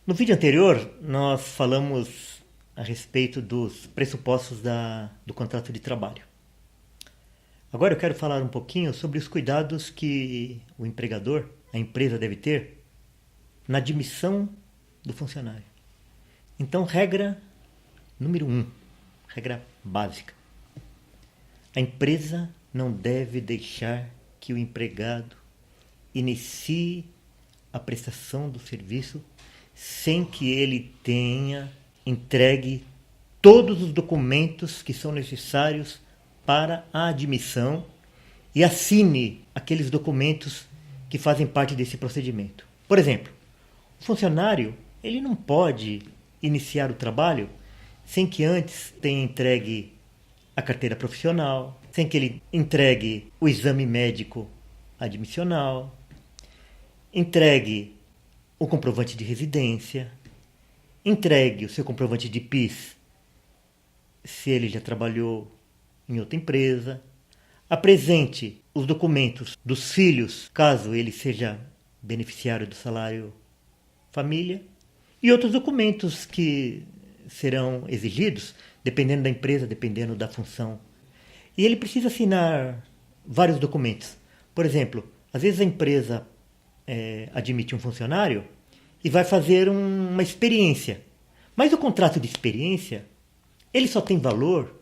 No vídeo anterior, nós falamos a respeito dos pressupostos do contrato de trabalho. Agora eu quero falar um pouquinho sobre os cuidados que o empregador, a empresa, deve ter na admissão do funcionário. Então, regra número 1, regra básica. A empresa não deve deixar que o empregado inicie a prestação do serviço sem que ele tenha entregue todos os documentos que são necessários para a admissão e assine aqueles documentos que fazem parte desse procedimento. Por exemplo, o funcionário ele não pode iniciar o trabalho sem que antes tenha entregue a carteira profissional, sem que ele entregue o exame médico admissional, entregue o comprovante de residência, entregue o seu comprovante de PIS se ele já trabalhou em outra empresa, apresente os documentos dos filhos, caso ele seja beneficiário do salário família, e outros documentos que serão exigidos, dependendo da empresa, dependendo da função. E ele precisa assinar vários documentos. Por exemplo, às vezes a empresa admite um funcionário e vai fazer uma experiência. Mas o contrato de experiência, ele só tem valor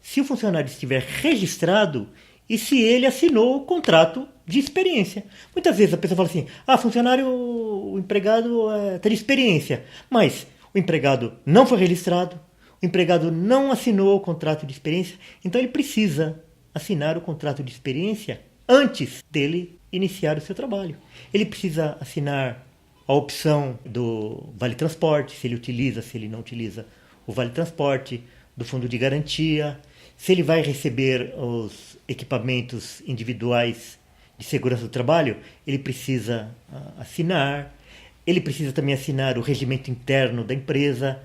se o funcionário estiver registrado e se ele assinou o contrato de experiência. Muitas vezes a pessoa fala assim, funcionário, o empregado está de experiência, mas o empregado não foi registrado, o empregado não assinou o contrato de experiência, então ele precisa assinar o contrato de experiência antes dele iniciar o seu trabalho. Ele precisa assinar a opção do Vale Transporte, se ele utiliza, se ele não utiliza o Vale Transporte, do Fundo de Garantia, se ele vai receber os equipamentos individuais de segurança do trabalho, ele precisa assinar. Ele precisa também assinar o regimento interno da empresa,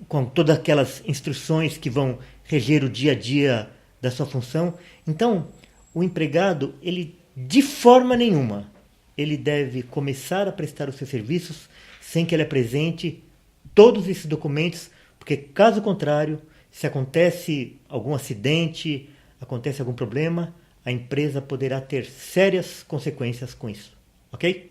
com todas aquelas instruções que vão reger o dia a dia da sua função. Então, o empregado, ele de forma nenhuma, ele deve começar a prestar os seus serviços sem que ele apresente todos esses documentos, porque caso contrário, se acontece algum acidente, acontece algum problema, a empresa poderá ter sérias consequências com isso, ok?